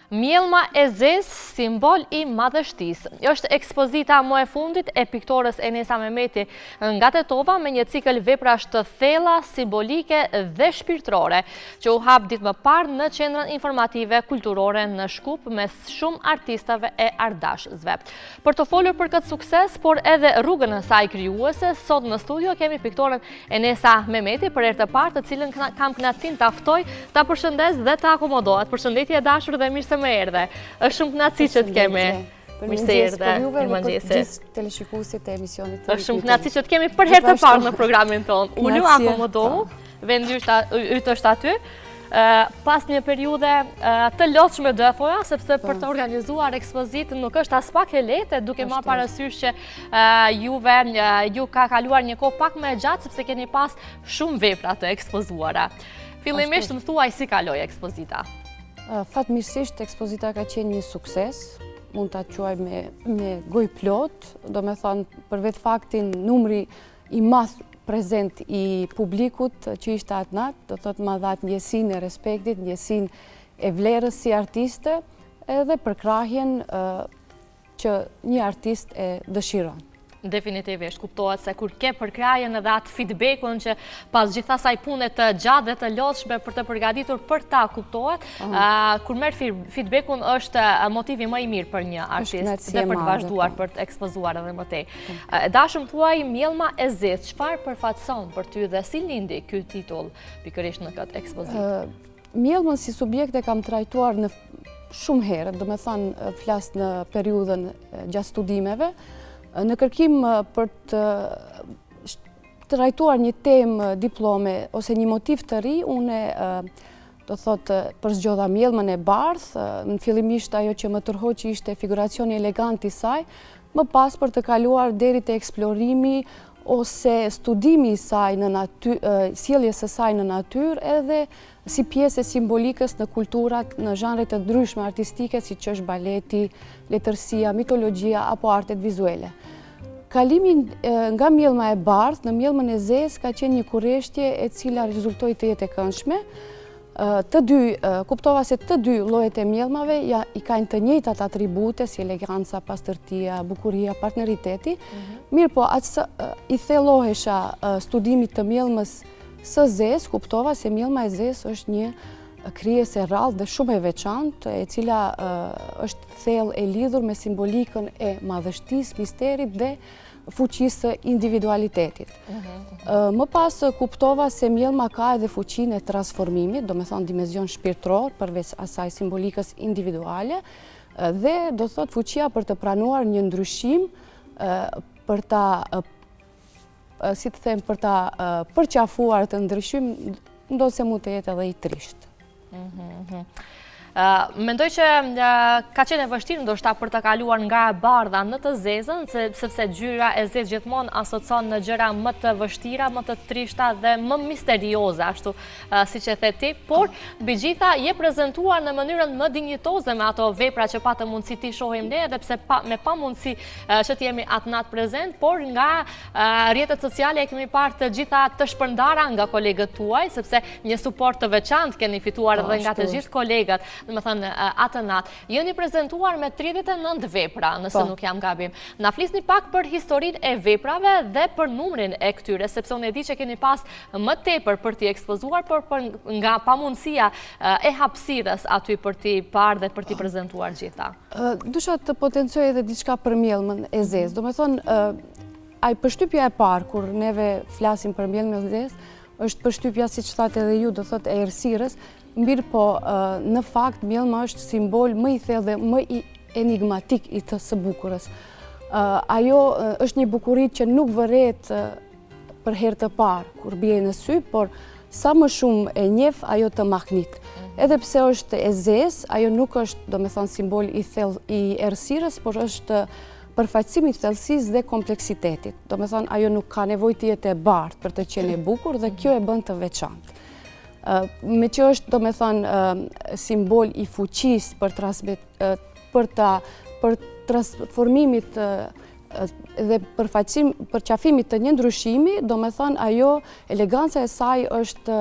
Mjellma e zezë, simbol i madhështisë. Është ekspozita më e fundit e piktorës Enesa Mehmeti nga Tetova me një cikël veprash të thella, simbolike dhe shpirtërore, që u hap ditë më parë në qendrën informative kulturore në Shkup mes shumë artistave e ardashësve. Për të folur për këtë sukses, por edhe rrugën e saj krijuese, sot në studio kemi piktorën Enesa Mehmeti për herë të parë, të cilën kam kënaqësinë ta ftoj, ta përshëndes dhe ta akomodohet. Përshëndetje e dashur dhe mirë se më erdhe. Është shumë kënaqësi që të kemi. Mirë se erdhe. Për gjithë teleshikuesit e emisionit. Është shumë kënaqësi që të kemi për herë të parë në programin tonë. Ulu akomodohu, vendi yt është aty. Pas një periudhe të lodhshme do e thoja, sepse për të organizuar ekspozitën nuk është as pak e lehtë, duke marrë parasysh që ju ka kaluar një kohë pak më e gjatë, sepse keni pas shumë vepra të ekspozuara. Fillimisht më thuaj si kaloi ekspozita. Fatmirësisht, ekspozita ka qenë një sukses, mund ta quaj me gojë plot, do me thonë për vetë faktin numri i madh prezent i publikut që ishte atë natë, do thotë ma dhatë ndjesinë e respektit, ndjesinë e vlerës si artiste, edhe përkrahjen që një artist e dëshiron. Definitivisht, kuptohet se kur ke përkrajen edhe atë feedbackun që pas gjitha saj pune të gjatë dhe të lodhshme për të përgatitur për ta, kuptohet, kur merr feedbackun është motivi më i mirë për një artist dhe për të vazhduar, për të ekspozuar edhe më tej. Dashëm thuaj, Mjellma e zezë, çfarë përfaqëson për ty dhe si lindi ky titull pikërisht në këtë ekspozitë? Mjellmën si subjekt e kam trajtuar në shumë herë, do me thënë flas në periudhën gjatë studimeve. Në kërkim për të trajtuar një temë diplome ose një motiv të ri, une do thotë përzgjodha Mjellmën e bardhë, në fillimisht ajo që më tërhoqi ishte figuracioni elegant i saj, më pas për të kaluar deri te eksplorimi ose studimi i saj në natyrë, sjelljes së saj në natyrë, edhe si pjesë e simbolikës në kulturat, në zhanre të ndryshme artistike, si që është baleti, letërsia, mitologjia apo artet vizuele. Kalimi nga Mjellma e bardhë në Mjellmën e zezë ka qenë një kurreshtje e cila rezultoi të jetë e këndshme. Kuptova se të dy llojet e mjellmave i kanë të njëjtat atribute, si eleganca, pastërtia, bukuria, partneriteti. Mirë po, i thellohesha studimit të mjellmës së zezë, kuptova se Mjellma e zezë është një krijesë e rrallë dhe shumë e veçantë, e cila është thellë e lidhur me simbolikën e madhështisë, misterit dhe fuqisë së individualitetit. Më pas kuptova se Mjellma ka edhe fuqinë e transformimit, do me thonë dimension shpirtëror përveç asaj simbolikës individuale, dhe do thot fuqia për të pranuar një ndryshim, për ta si të them, për ta përqafuar të ndryshim, ndo se mund të jetë edhe i trisht. Mendoj që ka qenë e vështirë ndoshta për të kaluar nga e bardha në të zezën, sepse ngjyra e zezë gjithmonë asocion në gjëra më të vështira, më të trishta dhe më misterioze, ashtu siç e the ti, por mbi gjitha je prezantuar në mënyrën më dinjitoze me ato vepra që patë mundësi ti shohim ne, edhe pse me pamundësi që të jemi atë natë prezent, por nga rrjetet sociale e kemi parë të gjitha të shpërndara nga kolegët tuaj, sepse një suport të veçantë keni fituar edhe nga të gjithë kolegët. Dhe me thënë atë natë, jeni prezentuar me 39 vepra, nëse nuk jam gabim. Na flisni pak për historinë e veprave dhe për numrin e këtyre, sepse unë e di që keni pas më tepër për t'i ekspozuar, por nga pamundësia e hapësirës aty për t'i parë dhe për t'i prezentuar gjitha. Dusha të potencioj edhe diçka për Mjellmën e zezë. Do me thonë, ai përshtypja e parë, kur neve flasim për Mjellmën e zezë, është përshtypja, si që thatë edhe ju, do thotë e errësirës. Mirë po, në fakt, Mjellma është simbol më i thellë dhe më i enigmatik i të së bukurës. Ajo është një bukurit që nuk vëret për herë të parë, kur bie në sy, por sa më shumë e njeh, ajo të mahnit. Edhe pse është e zezë, ajo nuk është, do me thonë, simbol i thellë i errësirës, por është përfaqësim i thellësisë dhe kompleksitetit. Do me thonë, ajo nuk ka nevojë të jetë e bardhë për të qenë e bukur dhe kjo e bën të veçantë. Me që është, do me thonë, simbol i fuqisë për transformimit dhe përqafimit të një ndryshimi, do me thonë, ajo eleganca e saj është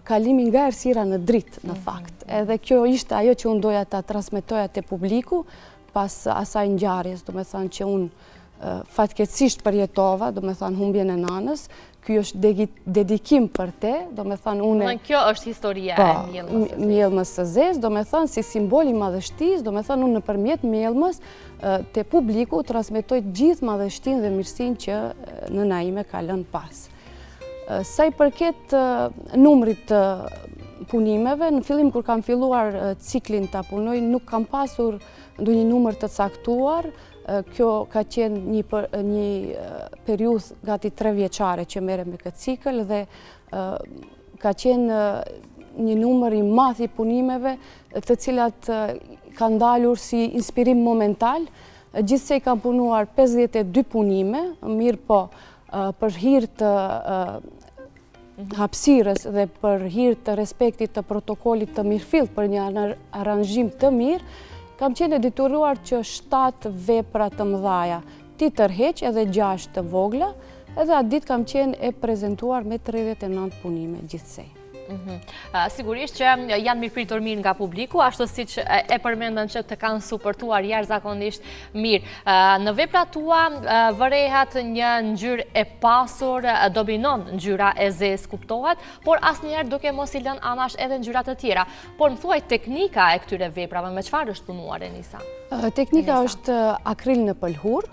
kalimi nga errësira në dritë në fakt. Edhe kjo ishte ajo që unë doja ta transmetoja te publiku pas asaj ngjarjes, do me thënë që unë fatkeqësisht përjetova, do me thënë humbjen e nanës. Ky është dedikim për te, do me thënë une... Kjo është historia e mjellmës së zezë. Mjellmës së zezë, do me thënë si simboli madhështis, do me thënë unë nëpërmjet mjellmës te publiku transmetoj gjithë madhështin dhe mirësin që nëna ime ka lënë pas. Sa i përket numrit të punimeve, në fillim kur kam filluar ciklin të punoj, nuk kam pasur ndonjë numër të caktuar. Kjo ka qenë një periudhë gati 3 vjeçare që merrem me këtë cikël dhe ka qenë një numër i madh i punimeve të cilat kanë dalur si inspirim momental. Gjithsej kam punuar 52 punime, mirë po për hir të hapësirës dhe për hir të respektit të protokollit të mirëfillt për një aranzhim të mirë, kam qenë e detyruar që 7 vepra të mëdhaja ti tërheq edhe 6 të vogla, edhe atë ditë kam qenë e prezentuar me 39 punime gjithsej. Sigurisht që janë mirëpritur mirë nga publiku, ashtu si që e përmendën që të kanë suportuar jashtëzakonisht mirë. Në veprat tua vërehat një ngjyrë e pasur, dominon ngjyra e zezë, kuptohet, por asnjëherë duke mos i lënë anash edhe ngjyrat të tjera. Por më thuaj teknika e këtyre veprave, me çfarë është punuar Enisa? Teknika është akril në pëlhur.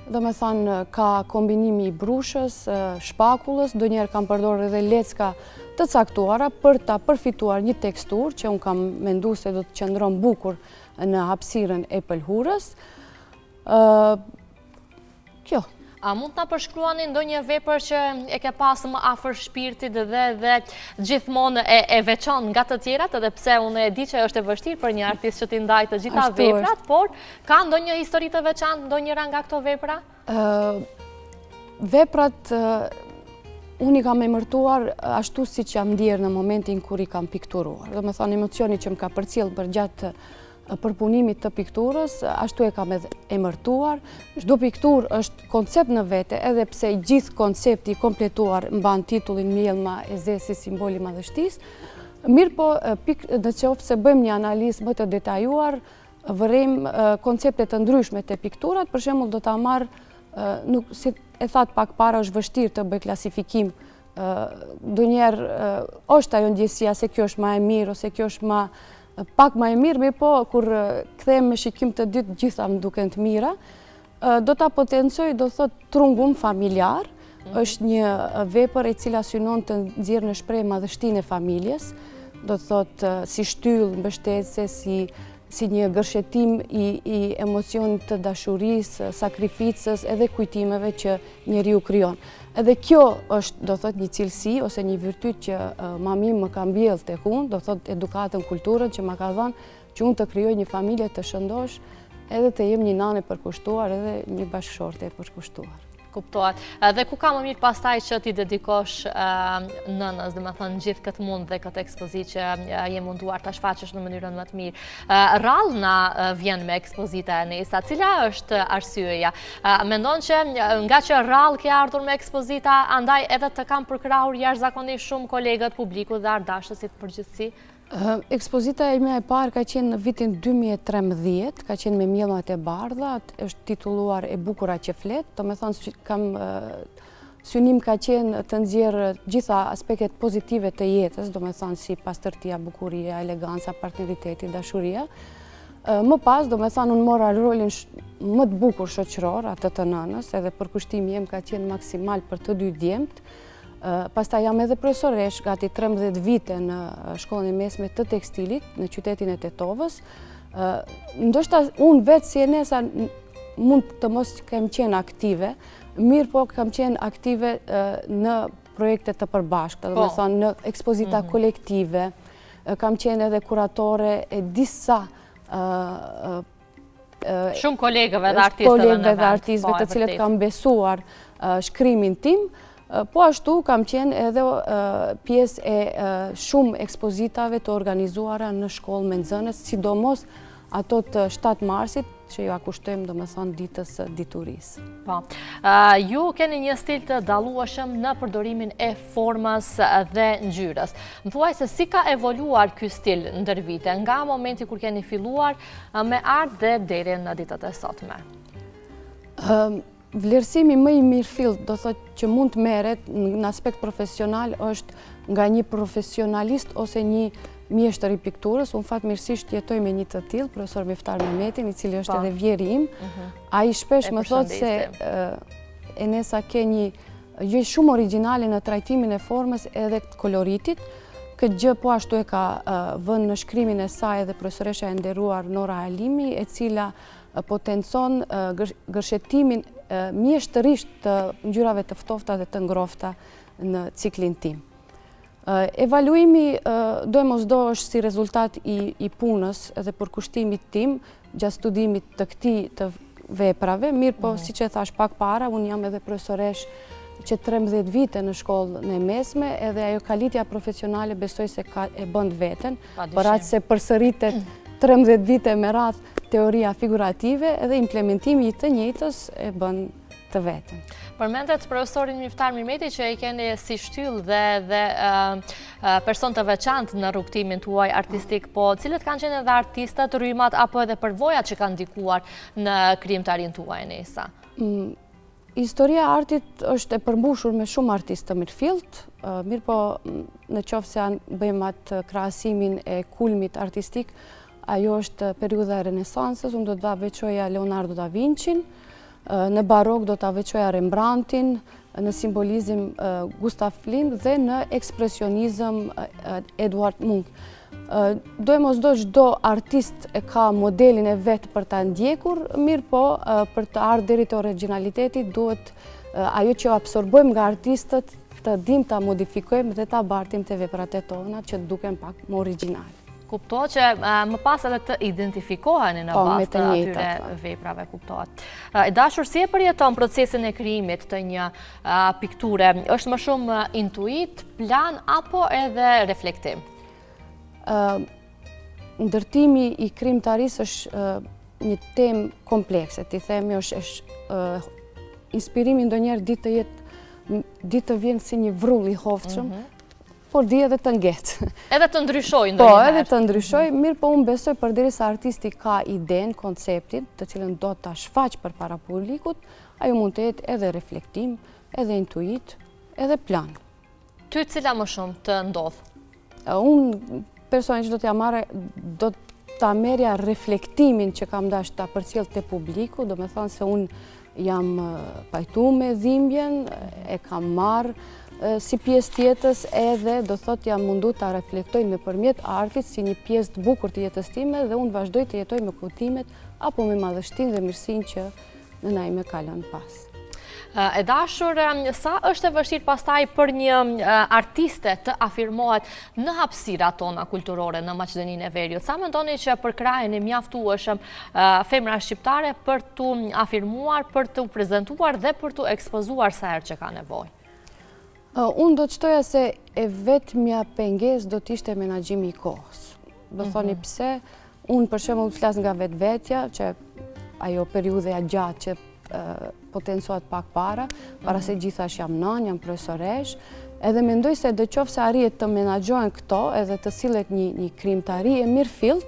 Do me thënë ka kombinimi i brushës, shpakullës, ndonjëherë kam përdorur edhe lecka të caktuara për ta përfituar një teksturë që unë kam menduar se do të qëndron bukur në hapësirën e pëlhurës. Kjo. A mund të na përshkruani ndonjë vepër që e ke pasë më afër shpirtit dhe gjithmonë e veçon nga të tjerat, edhe pse unë e di që është e vështirë për një artist që t'i ndajë të gjitha veprat, por ka ndonjë histori të veçantë ndonjëra nga këto vepra? Veprat unë i kam emërtuar ashtu si që jam ndjerë në momentin kur i kam pikturuar. Do me thonë emocioni që më ka përcjell për gjatë përpunimit të pikturës, ashtu e kam edhe emërtuar. Çdo pikturë është koncept në vete, edhe pse gjithë koncepti i kompletuar mban titullin Mjellma e zezë si simboli madhështisë. Mirë po, në qoftë se bëjmë një analizë më të detajuar, vërejmë koncepte të ndryshme të pikturat, për shembull do ta marr, si e thatë pak para, është vështirë të bëj klasifikim. Ndonjëherë është ajo ndjesia se kjo është më e mirë ose kjo është pak më e mirë, po kur kthehem me shikim të dytë gjitha më duken të mira. Do ta potencoj, do thot trungun familjar, është një vepër e cila synon të nxjerrë në shprehje madhështinë e familjes, do thot si shtyllë mbështetëse, si një gërshetim i emocionit të dashurisë, sakrificës edhe kujtimeve që njeriu krijon. Edhe kjo është, do thot, një cilësi ose një virtyt që mami më ka mbjellë tek unë, do thot edukatën, kulturën që më ka dhënë që unë të krijoj një familje të shëndosh, edhe të jem një nanë e përkushtuar edhe një bashkëshorte e përkushtuar. Kuptohet. Dhe ku ka më mirë pastaj që ti dedikosh nënës, dhe me thënë gjithë këtë mund dhe këtë ekspozitë që je munduar të shfaqesh në mënyrën më të mirë. Rallë na vjen me ekspozita e Enisa. Cila është arsyeja? Mendon që nga që rallë ke ardhur me ekspozita, andaj edhe të kam përkrahur jashtëzakonisht shumë kolegët, publiku dhe ardashësit përgjithësi? Ekspozita e mia e parë ka qenë në vitin 2013, ka qenë me Mjellmat e bardha, është titulluar E bukura që flet, do me thonë synim ka qenë të nxjerrë gjitha aspektet pozitive të jetës, do me thonë si pastërtia, bukuria, eleganca, partneriteti, dashuria. Më pas, do me thonë, unë mora rolin më të bukur shoqëror, atë të nënës, edhe përkushtimi jem ka qenë maksimal për të 2 djemtë. Pastaj jam edhe profesoresh gati 13 vite në shkollën e mesme të tekstilit në qytetin e Tetovës. Ndoshta unë vetë si Enesa mund të mos kem qenë aktive, mirë po kam qenë aktive në projekte të përbashkëta, do me thonë në ekspozita kolektive, kam qenë edhe kuratore e disa shumë kolegëve dhe artistëve në vend, të cilët kam besuar shkrimin tim. Po ashtu kam qenë edhe pjesë e shumë ekspozitave të organizuara në shkollë me nxënës, sidomos ato të 7 marsit që ju akushtojmë do më thonë ditës diturisë. Po, ju keni një stil të dallueshëm në përdorimin e formës dhe ngjyrës. Më thuaj se si ka evoluar ky stil ndër vite, nga momenti kur keni filluar me art dhe deri në ditët e sotme? Vlerësimi më i mirëfillt, do thotë që mund të merret në aspekt profesional, është nga një profesionalist ose një mjeshtër i pikturës. Unë fatmirësisht jetoj me një të tillë, profesor Miftar Mehmetin, i cili është edhe vjeri im. Ai shpesh më thotë se Enesa ke një gjë shumë origjinale në trajtimin e formës edhe të koloritit. Këtë gjë po ashtu e ka vënë në shkrimin e saj edhe profesoresha e nderuar Nora Alimi, e cila potencon gërshetimin mjeshtërisht të ngjyrave të ftofta dhe të ngrofta në ciklin tim. Evaluimi do e mos do është si rezultat i punës edhe përkushtimit tim gjatë studimit të këtij të veprave, mirë po siç e thash pak para, unë jam edhe profesoresh që 13 vite në shkollën e mesme, edhe ajo kalitja profesionale besoj se e bën veten, për aq se përsëritet 13 vite me radhë teoria figurative, edhe implementimi i të njëjtës e bën të veten. Përmendet profesorin Miftar Mehmeti që i keni si shtyllë dhe person të veçantë në rrugtimin tuaj artistik, po cilët kanë qenë edhe artistët, rrymat apo edhe përvojat që kanë ndikuar në krijimtarinë tuaj, Enesa? Historia e artit është e përmbushur me shumë artistë të mirëfillt, mirë po në qoftë se bëjmë atë krahasimin e kulmit artistik, ajo është periudha e Renesansës. Unë do të veçoja Leonardo da Vincin, në barok do të veçoja Rembrandtin, në simbolizëm Gustav Klimt dhe në ekspresionizëm Edvard Munch. Do e mos do çdo artist e ka modelin e vet për ta ndjekur, mirë po për të ardhur deri te origjinaliteti duhet ajo që absorbojmë nga artistët të dim ta modifikojmë dhe ta bartim te veprat e tona që duken pak më origjinale. Kuptohet që më pas edhe të identifikoheni në bazë të atyre veprave, kuptohet. E dashur, si e përjeton procesin e krijimit të një pikture? Është më shumë intuit, plan apo edhe reflektim? Ndërtimi i krijimtarisë është një temë komplekse, ti themi është inspirimi ndonjëherë ditë të vjen si një vrull i hoftshëm, por di edhe të ngetë. Edhe të ndryshoj ndonjëherë. Po, edhe të ndryshoj, mirë po unë besoj përderisa artisti ka idenë, konceptin, të cilën do ta shfaq përpara publikut, ajo mund të jetë edhe reflektim, edhe intuit, edhe plan. Ty cila më shumë të ndodh? Unë personalisht do ta merja reflektimin që kam dash ta përcjell te publiku, do me thonë se unë jam pajtu me dhimbjen, e kam marrë si pjesë tjetës, edhe do thot jam mundu ta reflektoj nëpërmjet artit si një pjesë të bukur të jetës time, dhe unë vazhdoj të jetoj me kujtimet apo me madhështinë dhe mirësinë që nëna ime ka lënë pas. E dashur, sa është e vështirë pastaj për një artiste të afirmohet në hapësirat tona kulturore në Maqedoninë e Veriut? Sa mendoni që për krahin e mjaftueshëm femra shqiptare për t'u afirmuar, për t'u prezantuar dhe për t'u ekspozuar sa herë që ka nevojë? Unë do të shtoja se e vetmja pengesë do t'ishte menaxhimi i kohës. Do thoni pse, unë për shembull flas nga vetvetja, që ajo periudha e gjatë që potencohet pak para se gjithash jam nën, jam profesoresh, edhe mendoj se nëse arrihet të menaxhohen këto edhe të sillet një krijimtari e mirëfillt,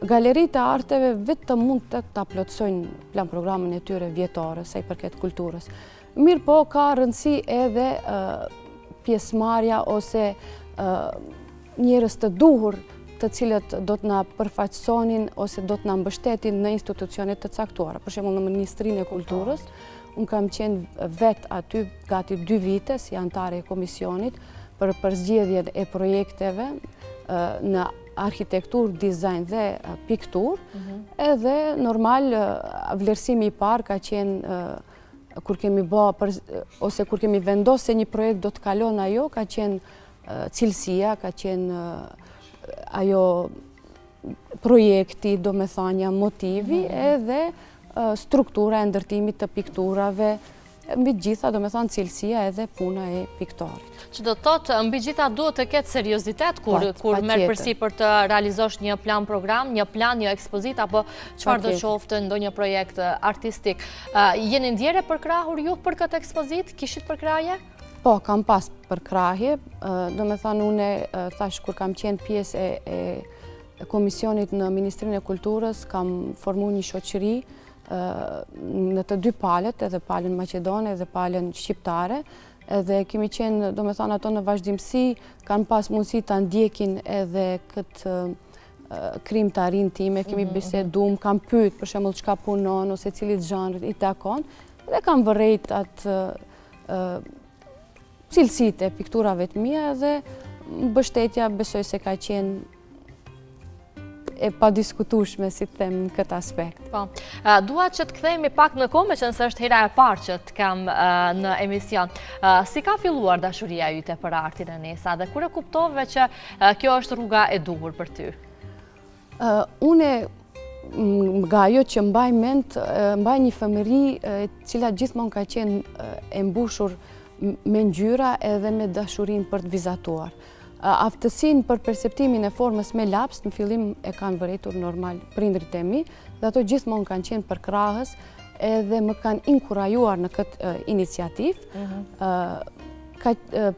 galeritë e arteve vetëm mund të ta plotësojnë plan programin e tyre vjetore sa i përket kulturës. Mirë po ka rëndësi edhe pjesëmarrja ose njerëz të duhur të cilët do të na përfaqësonin ose do të na mbështetin në institucione të caktuara. Për shembull në Ministrinë e Kulturës, unë kam qenë vetë aty gati 2 vite si antare e komisionit për përzgjedhjen e projekteve në arkitekturë, dizajn dhe pikturë, edhe normal vlerësimi i parë ka qenë kur kemi ose kur kemi vendosur se një projekt do të kalon ajo, ka qenë cilësia, ka qenë ajo projekti, do me thënia, motivi, edhe struktura e ndërtimit të pikturave, mbi gjitha, do me thonë, cilësia edhe puna e piktorit. Që do të thotë, mbi gjitha duhet të ketë seriozitet kur merr përsipër të realizosh një plan program, një plan, një ekspozit, apo çfarë do qoftë ndonjë projekt artistik. Jeni ndjerë përkrahur ju për këtë ekspozit? Kishit përkrahje? Po, kam pas përkrahje. Do me thonë, une thash kur kam qenë pjesë e komisionit në Ministrinë e Kulturës, kam formu një shoqëri në të dy palët, edhe palën maqedone edhe palën shqiptare, edhe kemi qenë, do me thonë, ato në vazhdimësi, kanë pas mundësi të ndjekin edhe këtë krim të arin time, kemi bisedum, kam pyet, për shembull, çka punon, ose cilit zhanrit i takon, dhe kam vërrejt atë cilësitë e pikturave të mia, dhe mbështetja besoj se ka qenë e pa diskutueshme, si të them, në këtë aspekt. Po. Dua që të kthehemi pak në kohë, meqense është hera e parë që të kam në emision. Si ka filluar dashuria yte për artin, Enesa, dhe kur e kuptove që kjo është rruga e duhur për ty? Une, nga ajo që mbaj mend, mbaj një fëmëri cila gjithmonë ka qenë e mbushur me ngjyra edhe me dashurin për të vizatuar. Aftësin për perceptimin e formës me laps, në fillim e kanë vërejtur normal prindrit e mi, dhe ato gjithmonë kanë qenë përkrahës edhe më kanë inkurajuar në këtë iniciativ.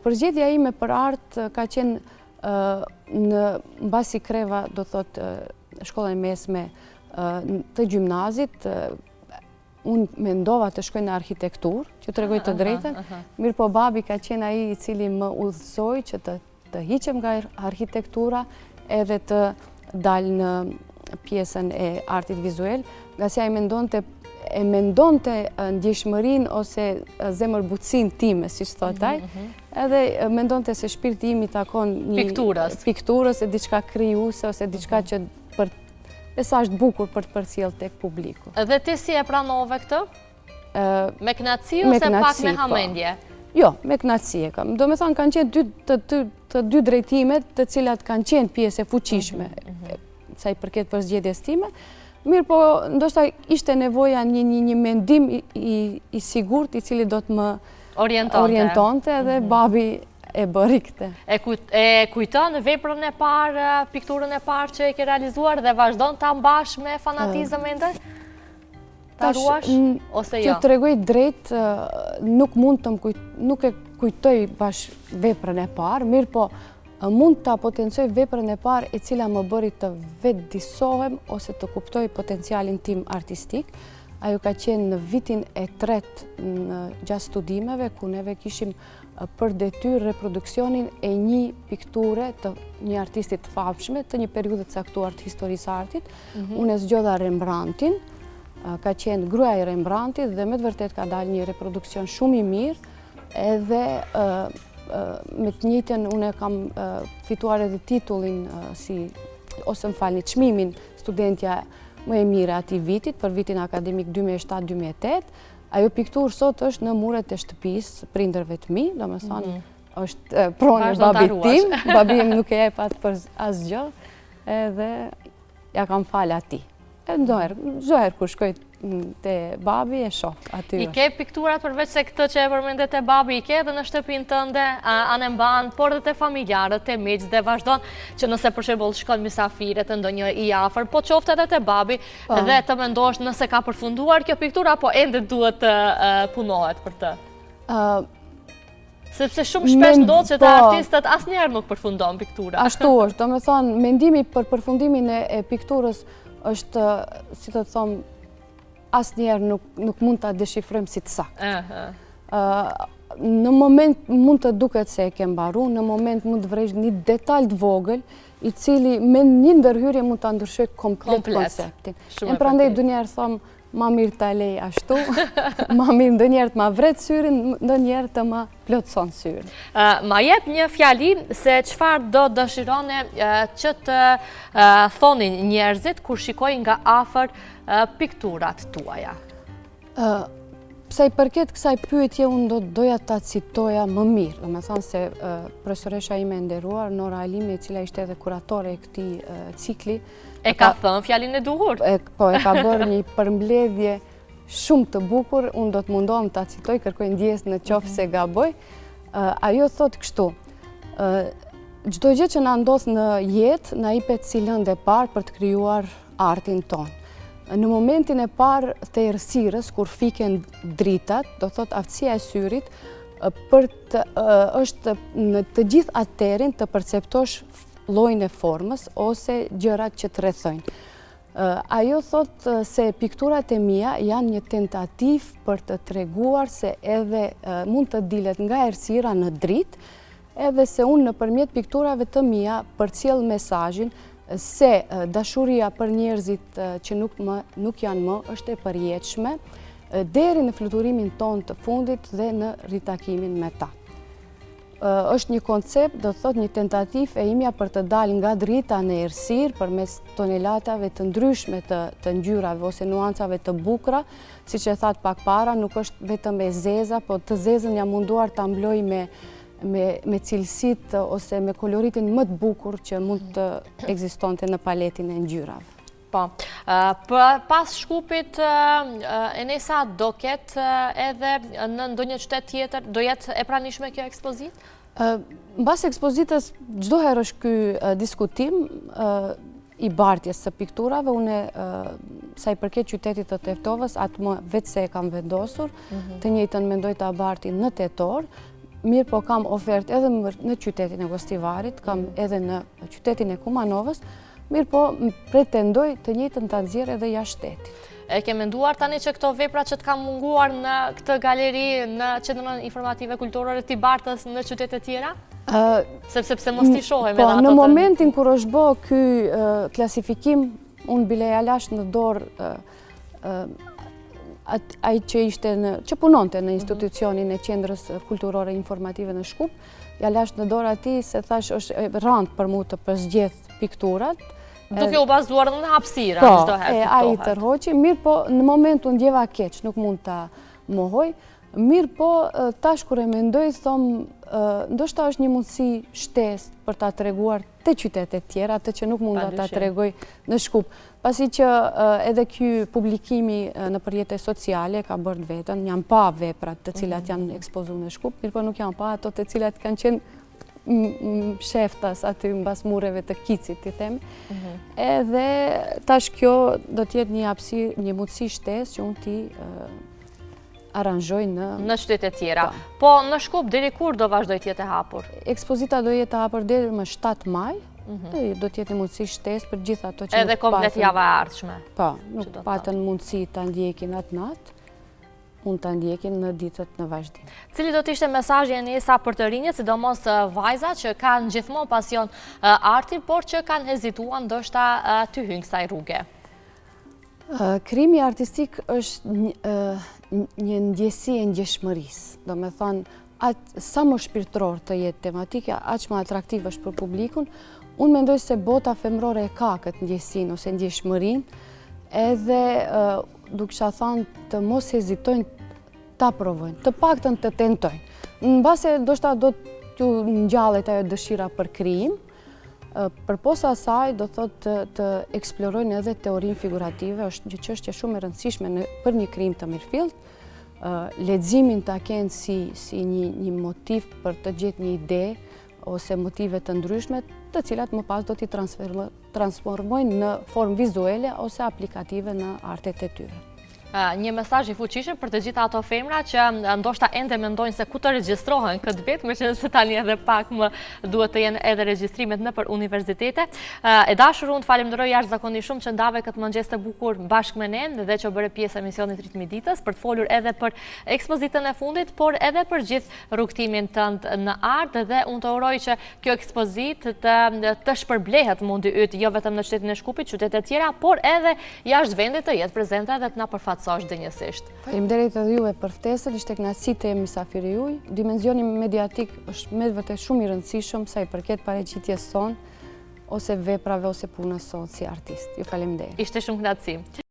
Përgjedhja ime për art ka qenë në mbasi kreva, do thot, shkollën e mesme të gjimnazit, unë mendova të shkoj në arkitektur, që të regoj të drejten, mirë po babi ka qenë ai i cili më udhëzoi që të hiqem nga arkitektura edhe të dalë në pjesën e artit vizuel, nga se ai e mendonte ndjeshmërinë ose zemërbutësinë time, siç thotë ai, edhe mendonte se shpirti im i takon një pikturës, e diçka krijuese ose diçka që sa është bukur për të përcjellë tek publiku. Dhe ti si e pranove këtë? Me kënaqësi ose pak me hamendje? Jo, me kënaqësi e kam. Do me thonë, kanë qenë të dy drejtimet të cilat kanë qenë pjesë e fuqishme, sa i përket për zgjedhjes time. Mirë po, ndoshta ishte nevoja një mendim i sigurt, i cili do të më orientonte, edhe babi e bëri këtë. E kujton veprën e parë, pikturën e parë që e ke realizuar dhe vazhdon ta mbash me fanatizëm ende? Ta ruash ose jo? Që të regoj drejt, nuk e kujtoj bash veprën e parë, mirë po mund të potencoj veprën e parë e cila më bëri të vetë disohem ose të kuptoj potencialin tim artistik. Ajo ka qenë në vitin e 3 në gjatë studimeve, ku neve kishim për detyrë reproduksionin e një pikture të një artistit të famshme, të një periudhe të caktuar të historisë artit. Unë e zgjodha Rembrandtin, ka qenë gruaja e Rembrandtit dhe me të vërtet ka dalë një reproduksion shumë i mirë, edhe me të njëjtën unë kam fituar edhe titullin ose më falni, çmimin studentja më e mire ati vitit, për vitin akademik 2007-2008. Ajo pikturë sot është në muret e shtëpisë prindërve të mi, do me thonë është pronë e babit tim, babi im nuk e jep atë për asgjë, edhe ja kam falë ati. Gjoher kur shkoj te babi e shoh aty. I ke pikturat përveç se këtë që e përmendet e babi, i ke edhe në shtëpinë tënde, anë mban, por edhe te familjarët, te miqtë, dhe vazhdon që nëse për shembull shkon mysafire të ndonjë i afër, po qoftë edhe te babi, dhe të mendosh nëse ka përfunduar kjo piktura, apo ende duhet të punohet për të. Sepse shumë shpesh ndodh që të artistët asnjëherë nuk përfundon piktura. Ashtu është, do me thonë, mendimi për përfundimin e pikturës është, si të thomë, asnjëherë nuk mund ta deshifrojmë si të saktë. Në moment mund të duket se e ke mbaruar, në moment mund të vresh një detaj të vogël, i cili me një ndërhyrje mund ta ndryshoj komplet konceptin. E prandaj ndonjëherë them, ma mirë ta lej ashtu, ma mirë ndonjëherë të ma vret syrin, ndonjëherë të ma plotëson syrin. Ma jep një fjali se çfarë do dëshirone që të thonin njerëzit kur shikojnë nga afër pikturat tuaja? Pse i përket kësaj pyetje, unë doja ta citoja më mirë. Do me thonë se profesoresha ime e nderuar, Nora Alimi, e cila ishte edhe kuratore e këtij cikli, e ka thënë fjalin e duhur. Po, e ka bërë një përmbledhje shumë të bukur, unë do të mundohem ta citoj, kërkoj ndjes në qoftë se gaboj. Ajo thot kështu: çdo gjë që na ndodh në jetë na jepet si lëndë e parë për të krijuar artin tonë. Në momentin e parë të errësirës, kur fiken dritat, do thot aftësia e syrit është në të gjithë aterin të perceptosh llojin e formës ose gjërat që të rrethojnë. Ajo thot se pikturat e mia janë një tentativë për të treguar se edhe mund të dilet nga errësira në dritë, edhe se unë nëpërmjet pikturave të mia përcjell mesazhin se dashuria për njerëzit që nuk janë më është e përjetshme deri në fluturimin ton të fundit dhe në ritakimin me ta. Është një koncept, do thot një tentativë e imja për të dalë nga drita në errësirë përmes tonelatave të ndryshme të ngjyrave ose nuancave të bukura, siç e that pak para, nuk është vetëm e zeza, po të zezën jam munduar ta mbloj me cilësitë ose me koloritin më të bukur që mund të ekzistonte në paletin e ngjyrave. Po, pas Shkupit, Enesa do ketë edhe në ndonjë qytet tjetër, do jetë e pranishme kjo ekspozitë? Mbas ekspozitës, çdo herë është ky diskutim i bartjes së pikturave. Unë sa i përket qytetit të Teftovës, atë më vetë se e kam vendosur, të njëjtën mendoj ta barti në tetor. Mirë po kam ofertë edhe në qytetin e Gostivarit, kam edhe në qytetin e Kumanovës, mirë po pretendoj të njëjtën ta nxjerr edhe jashtë shtetit. E ke menduar tani që këto vepra që të kam munguar në këtë galeri, në Qendrën Informative Kulturore t'i bartës në qytete tjera? Sepse mos t'i shohem edhe ato të... Po, në momentin kur është bë ky klasifikim, unë bile ja lash në dorë ai që punonte në institucionin e Qendrës Kulturore Informative në Shkup, ja lash në dorë atij se thash është rënd për mu të përzgjedh pikturat. Duke u bazuar në hapësira, çdo herë. Po, ai tërhoqi, mirë po në moment unë ndjeva keq, nuk mund ta mohoj. Mirë po tash kur e mendoj, thom, ndoshta është një mundësi shtesë për ta treguar te qytetet tjera, atë që nuk mund ta tregoj në Shkup. Pasi që edhe ky publikimi në rrjete sociale ka bërë vetën, janë pa veprat të cilat janë ekspozuar në Shkup, mirë po nuk janë pa ato të cilat kanë qenë sheftas aty mbas mureve të Kicit, ti themi. Edhe tash kjo do të jetë një mundësi shtesë që unë ti aranjoj në qytete tjera. Po në Shkup deri kur do vazhdoj të jetë e hapur? Ekspozita do jetë e hapur deri më 7 maj. Do të jetë një mundësi shtesë për gjithë ato që edhe komplet java e ardhshme. Po, nuk patën mundësi ta ndjekin atë natë. Unë të ndjekin në ditët në vazhdim. Cili do të ishte mesazhi Enesa për të rinjët, sidomos vajza që kanë gjithmonë pasion arti, por që kanë hezituar ndoshta të hyjnë kësaj rruge? Krijimi artistik është një ndjesi e ngjeshmërisë. Do me thonë, sa më shpirtëror të jetë tematike, aq më atraktiv është për publikun. Unë mendoj se bota femrore e ka këtë ndjesinë ose ndjeshmërinë, edhe duke thënë të mos hezitojnë ta provojnë, të paktën të tentojnë. Në base ndoshta do t'ju ngjallet ajo dëshira për krijim, përposa asaj do thotë të eksplorojnë edhe teorinë figurative, është një çështje shumë e rëndësishme për një krijim të mirëfillt. Leximin ta kenë si një motiv për të gjetë një ide ose motive të ndryshme, të cilat më pas do t'i transformojnë në formë vizuale ose aplikative në artet e tyre. Një mesazh i fuqishëm për të gjitha ato femra që ndoshta ende mendojnë se ku të regjistrohen këtë vit, meqenëse tani edhe pak më duhet të jenë edhe regjistrimet nëpër universitete. E dashur, unë falenderoj jashtëzakonisht shumë që ndave këtë mëngjes të bukur bashkë me ne dhe që bëre pjesë e emisionit Ritmi i Ditës për të folur edhe për ekspozitën e fundit, por edhe për gjithë rrugtimin tënd në art, dhe unë të uroj që kjo ekspozitë të shpërblehet mundi yt jo vetëm në qytetin e Shkupit, qytete tjera, por edhe jashtë vendit të jetë prezente dhe të na përfaqësosh dënjësisht. Faleminderit edhe juve për ftesën, ishte kënaqësi të jem mysafiri juaj. Dimensioni mediatik është me vërtet shumë i rëndësishëm sa i përket paraqitjes son ose veprave ose punës son si artist. Ju faleminderit. Ishte shumë kënaqësi.